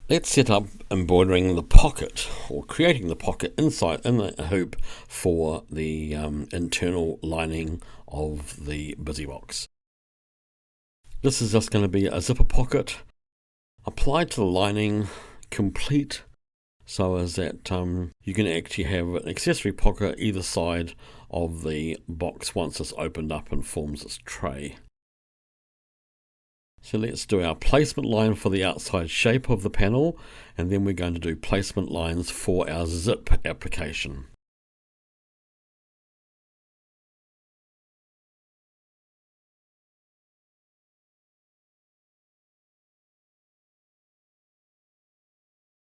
Let's set up embroidering the pocket, or creating the pocket inside in the hoop for the internal lining of the busy box. This is just going to be a zipper pocket applied to the lining, complete, so as that you can actually have an accessory pocket either side of the box once it's opened up and forms its tray. So let's do our placement line for the outside shape of the panel, and then we're going to do placement lines for our zip application.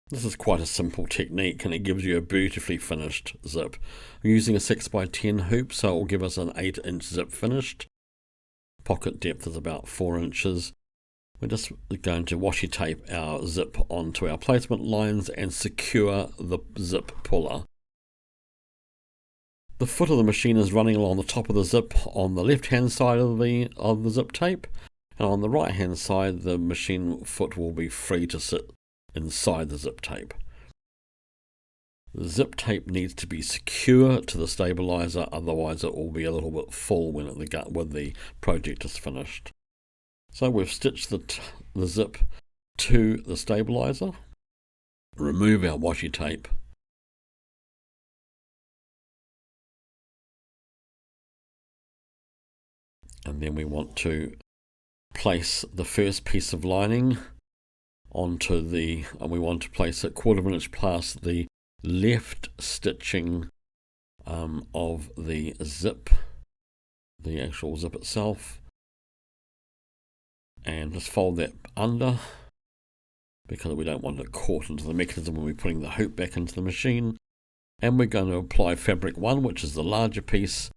This is quite a simple technique and it gives you a beautifully finished zip. I'm using a 6x10 hoop, so it will give us an 8-inch zip finished. Pocket depth is about 4 inches. We're just going to washi tape our zip onto our placement lines and secure the zip puller. The foot of the machine is running along the top of the zip on the left hand side of the zip tape, and on the right hand side the machine foot will be free to sit inside the zip tape. The zip tape needs to be secure to the stabilizer, otherwise it will be a little bit full when the project is finished. So we've stitched the zip to the stabilizer, remove our washi tape, and then we want to place the first piece of lining onto and we want to place it 1/4 of an inch past the left stitching of the zip, the actual zip itself. And just fold that under because we don't want it caught into the mechanism when we're putting the hoop back into the machine. And we're going to apply fabric 1, which is the larger piece,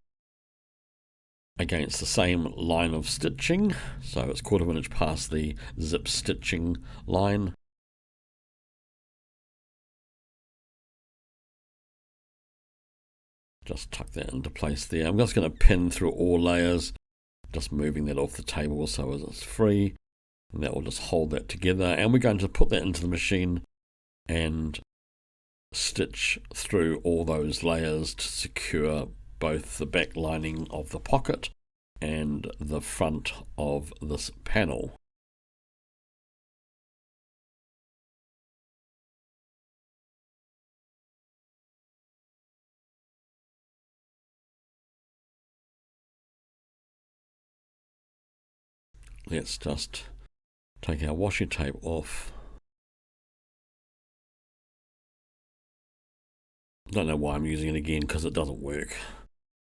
against the same line of stitching. So it's 1/4 of an inch past the zip stitching line. Just tuck that into place there. I'm just going to pin through all layers, just moving that off the table so as it's free, and that will just hold that together. And we're going to put that into the machine and stitch through all those layers to secure both the back lining of the pocket and the front of this panel. Let's just take our washi tape off. I don't know why I'm using it again, because it doesn't work.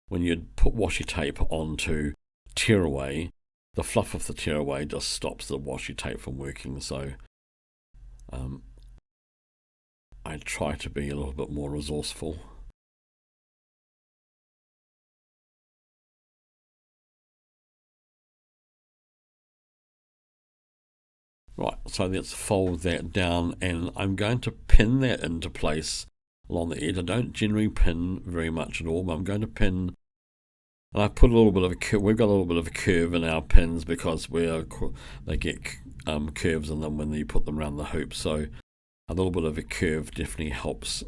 When you put washi tape onto tearaway, the fluff of the tearaway just stops the washi tape from working, so I try to be a little bit more resourceful. Right, so let's fold that down, and I'm going to pin that into place along the edge. I don't generally pin very much at all, but I'm going to pin, and I put a little bit of a curve. We've got a little bit of a curve in our pins because they get curves in them when you put them around the hoop, so a little bit of a curve definitely helps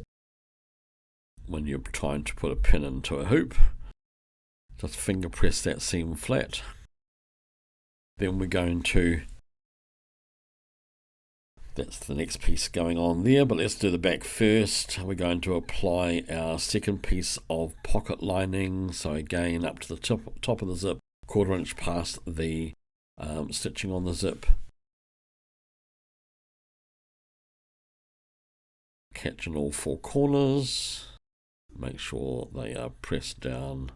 when you're trying to put a pin into a hoop. Just finger press that seam flat. Then we're going to, that's the next piece going on there, but let's do the back first. We're going to apply our second piece of pocket lining, so again up to the top of the zip, 1/4 inch past the stitching on the zip. Catch in all 4 corners, make sure they are pressed down.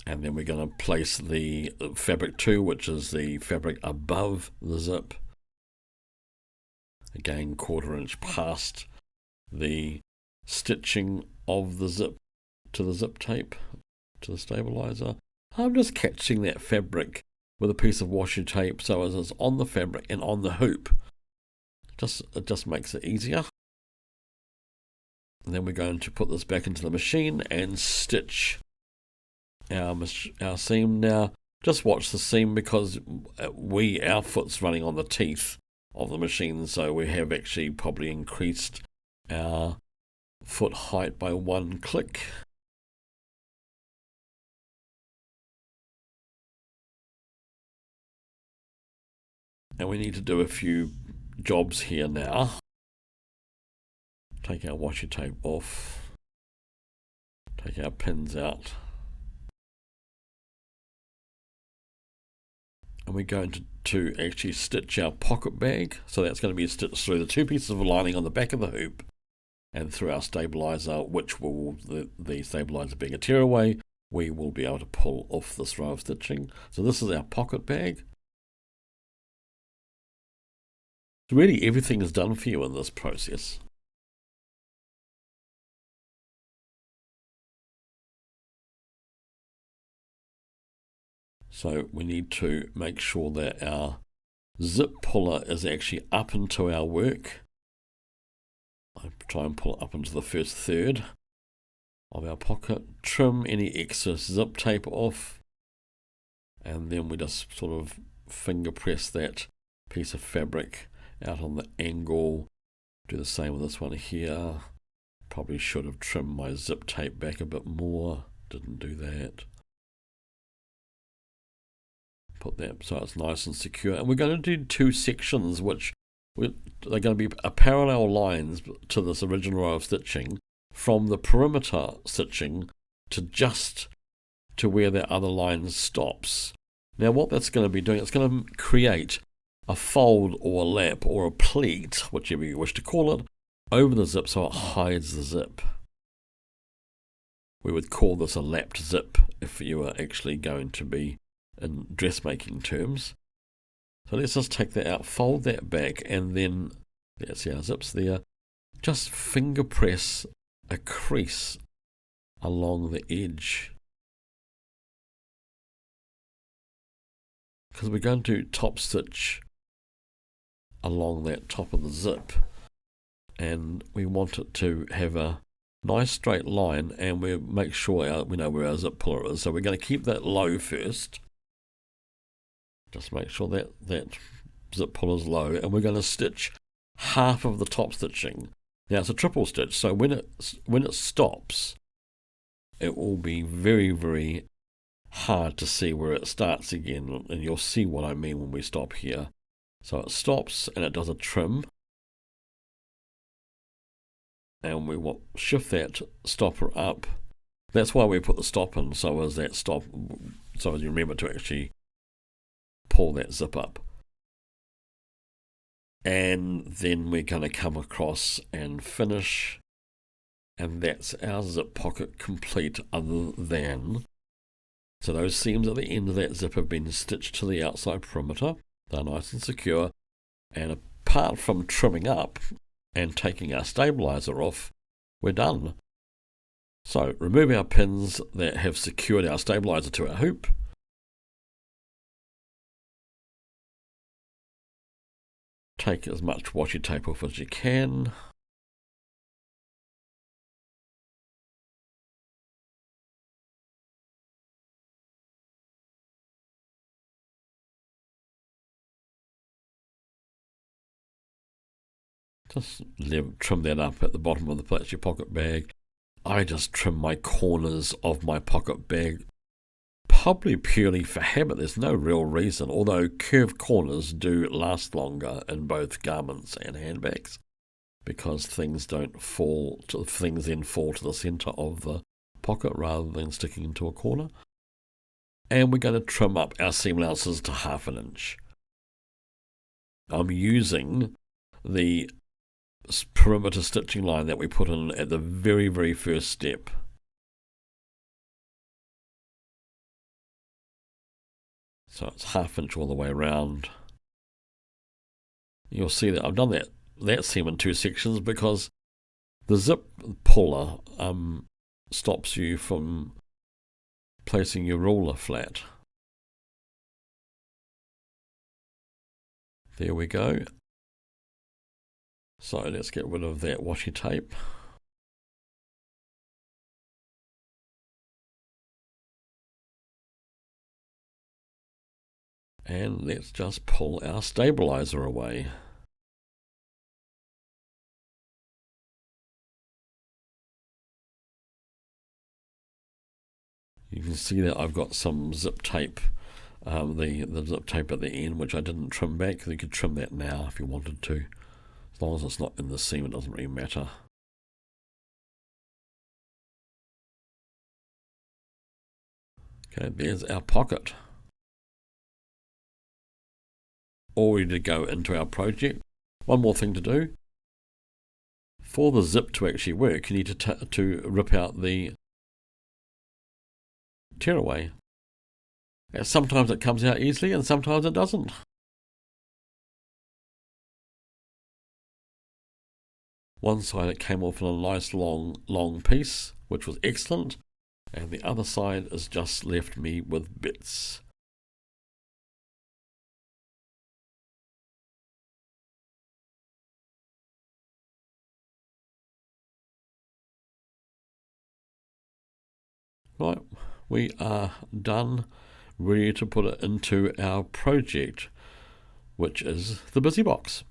And then we're going to place the fabric 2, which is the fabric above the zip. Again, 1/4 inch past the stitching of the zip to the zip tape, to the stabilizer. I'm just catching that fabric with a piece of washi tape so as it's on the fabric and on the hoop. It just makes it easier. And then we're going to put this back into the machine and stitch our seam. Now, just watch the seam, because our foot's running on the teeth of the machine, so we have actually probably increased our foot height by 1 click. And we need to do a few jobs here now. Take our washi tape off. Take our pins out. And we're going to actually stitch our pocket bag. So that's going to be stitched through the 2 pieces of lining on the back of the hoop and through our stabilizer, which will, the stabilizer being a tearaway, we will be able to pull off this row of stitching. So this is our pocket bag. Really, everything is done for you in this process. So we need to make sure that our zip puller is actually up into our work. I try and pull it up into the first third of our pocket. Trim any excess zip tape off. And then we just sort of finger press that piece of fabric out on the angle. Do the same with this one here. Probably should have trimmed my zip tape back a bit more. Didn't do that. Put that so it's nice and secure. And we're going to do 2 sections, which they're going to be parallel lines to this original row of stitching, from the perimeter stitching to just to where that other line stops. Now what that's going to be doing, it's going to create a fold or a lap or a pleat, whichever you wish to call it, over the zip so it hides the zip. We would call this a lapped zip if you were actually going to be in dressmaking terms. So let's just take that out, fold that back, and then, that's our zips there, just finger press a crease along the edge. Because we're going to top stitch along that top of the zip, and we want it to have a nice straight line, and we make sure we know where our zip puller is. So we're going to keep that low first. Just make sure that zip puller is low, and we're going to stitch half of the top stitching. Now it's a triple stitch, so when it stops, it will be very, very hard to see where it starts again, and you'll see what I mean when we stop here. So it stops and it does a trim, and we will shift that stopper up. That's why we put the stop in, so as you remember to actually pull that zip up. And then we're going to come across and finish, and that's our zip pocket complete, other than, so those seams at the end of that zip have been stitched to the outside perimeter. They're nice and secure, and apart from trimming up and taking our stabilizer off, we're done. So remove our pins that have secured our stabilizer to our hoop. Take as much washi tape off as you can. Just trim that up at the bottom of the plastic pocket bag. I just trim my corners of my pocket bag, probably purely for habit. There's no real reason, although curved corners do last longer in both garments and handbags, because things then fall to the centre of the pocket rather than sticking into a corner. And we're going to trim up our seam allowances to 1/2 inch. I'm using the perimeter stitching line that we put in at the very, very first step. So it's 1/2 inch all the way around. You'll see that I've done that seam in 2 sections because the zip puller stops you from placing your ruler flat. There we go. So let's get rid of that washi tape. And let's just pull our stabilizer away. You can see that I've got some zip tape, the zip tape at the end, which I didn't trim back. You could trim that now if you wanted to. As long as it's not in the seam, it doesn't really matter. Okay, there's our pocket. All ready to go into our project. One more thing to do. For the zip to actually work, you need to rip out the tearaway. And sometimes it comes out easily and sometimes it doesn't. One side it came off in a nice long piece, which was excellent, and the other side has just left me with bits. Right, we are done, ready to put it into our project, which is the busy box.